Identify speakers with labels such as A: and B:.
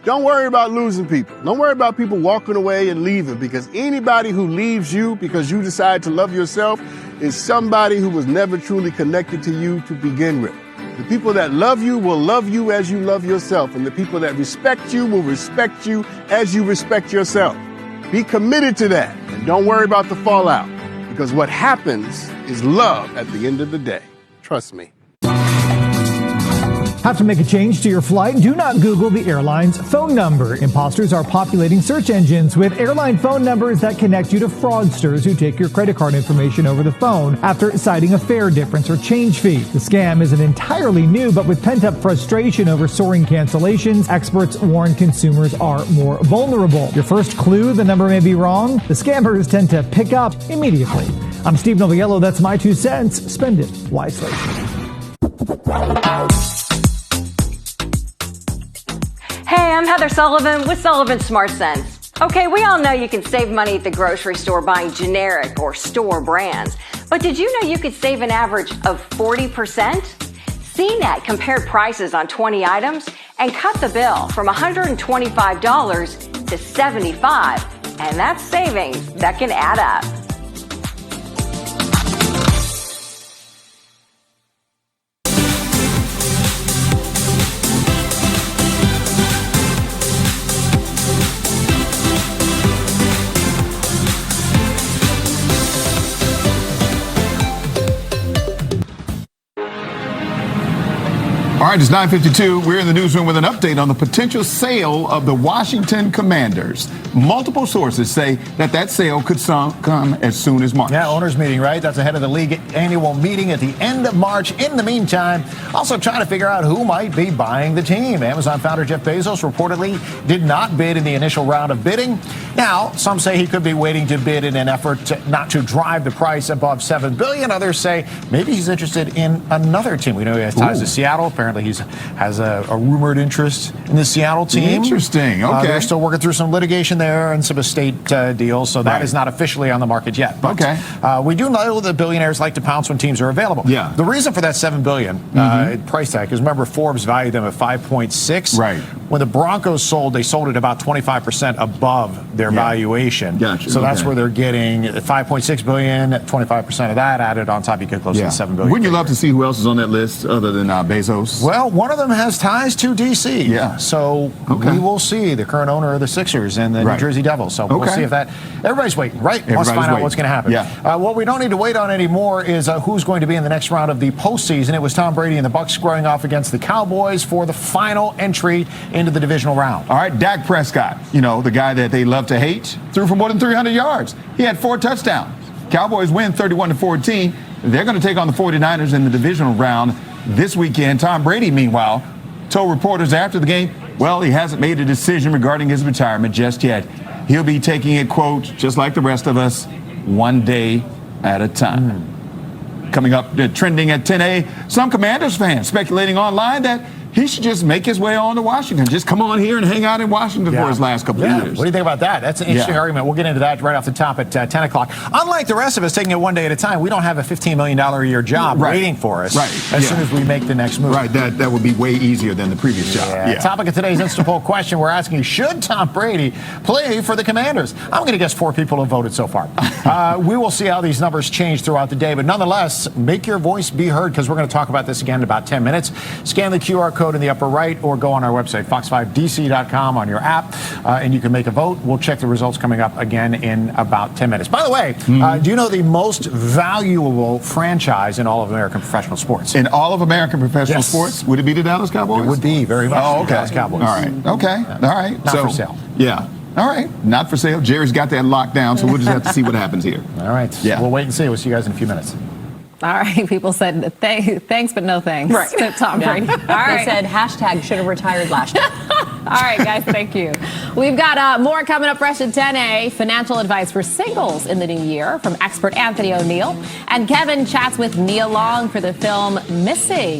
A: Don't worry about losing people. Don't worry about people walking away and leaving, because anybody who leaves you because you decide to love yourself is somebody who was never truly connected to you to begin with. The people that love you will love you as you love yourself, and the people that respect you will respect you as you respect yourself. Be committed to that, and don't worry about the fallout, because what happens is love at the end of the day. Trust me.
B: Have to make a change to your flight? Do not Google the airline's phone number. Imposters are populating search engines with airline phone numbers that connect you to fraudsters who take your credit card information over the phone after citing a fare difference or change fee. The scam isn't entirely new, but with pent-up frustration over soaring cancellations, experts warn consumers are more vulnerable. Your first clue the number may be wrong? The scammers tend to pick up immediately. I'm Steve Noviello. That's my 2 cents. Spend it wisely.
C: Hey, I'm Heather Sullivan with Sullivan Smart Sense. Okay, we all know you can save money at the grocery store buying generic or store brands. But did you know you could save an average of 40%? CNET compared prices on 20 items and cut the bill from $125 to $75. And that's savings that can add up.
D: All right, it's 9:52. We're in the newsroom with an update on the potential sale of the Washington Commanders. Multiple sources say that sale could come as soon as March.
E: Yeah, owners meeting, right? That's ahead of the league annual meeting at the end of March. In the meantime, also trying to figure out who might be buying the team. Amazon founder Jeff Bezos reportedly did not bid in the initial round of bidding. Now, some say he could be waiting to bid in an effort not to drive the price above $7 billion. Others say maybe he's interested in another team. We know he has ties to Seattle. Apparently, he has a rumored interest in the Seattle team.
D: Interesting. Okay.
E: They're still working through some litigation there and some estate deals, so that is not officially on the market yet. But we do know that billionaires like to pounce when teams are available.
D: Yeah.
E: The reason for that $7 billion price tag is, remember, Forbes valued them at 5.6.
D: Right.
E: When the Broncos sold, they sold it about 25% above their valuation.
D: Gotcha.
E: So that's where they're getting 5.6 billion. 25% of that added on top, you get close to the $7 billion.
D: Wouldn't you love to see who else is on that list other than Bezos?
E: Well, one of them has ties to D.C.
D: Yeah.
E: So we will see the current owner of the Sixers and the New Jersey Devils. So we'll see if that. Everybody's waiting, right? Wants to find out what's going to happen.
D: Yeah.
E: What we don't need to wait on anymore is who's going to be in the next round of the postseason. It was Tom Brady and the Bucs squaring off against the Cowboys for the final entry into the divisional round.
D: All right, Dak Prescott, the guy that they love to hate, threw for more than 300 yards. He had 4 touchdowns. Cowboys win 31-14. They're going to take on the 49ers in the divisional round this weekend. Tom Brady, meanwhile, told reporters after the game, well, he hasn't made a decision regarding his retirement just yet. He'll be taking it, quote, just like the rest of us, one day at a time. Coming up, trending at 10A, some Commanders fans speculating online that he should just make his way on to Washington. Just come on here and hang out in Washington for his last couple of years.
E: What do you think about that? That's an interesting argument. We'll get into that right off the top at 10 o'clock. Unlike the rest of us taking it one day at a time, we don't have a $15 million a year job waiting for us as soon as we make the next move.
D: Right, that would be way easier than the previous job.
E: Topic of today's Instant Poll question, we're asking, should Tom Brady play for the Commanders? I'm going to guess 4 people have voted so far. We will see how these numbers change throughout the day, but nonetheless, make your voice be heard, because we're going to talk about this again in about 10 minutes. Scan the QR code in the upper right, or go on our website, fox5dc.com, on your app, and you can make a vote. We'll check the results coming up again in about 10 minutes. By the way, do you know the most valuable franchise in all of American professional sports?
D: In all of American professional sports? Would it be the Dallas Cowboys?
E: It would be, very much.
D: Oh, okay.
E: Dallas Cowboys.
D: All right. Okay. All right.
E: Not for sale.
D: Yeah. All right. Not for sale. Jerry's got that locked down, so we'll just have to see what happens here.
E: All right. Yeah. We'll wait and see. We'll see you guys in a few minutes.
F: All right, people said thanks, but no thanks.
G: Right.
F: To Tom Brady. All right.
G: They said hashtag should have retired last year.
F: All right, guys, thank you. We've got more coming up fresh at 10A. Financial advice for singles in the new year from expert Anthony O'Neill. And Kevin chats with Nia Long for the film Missing.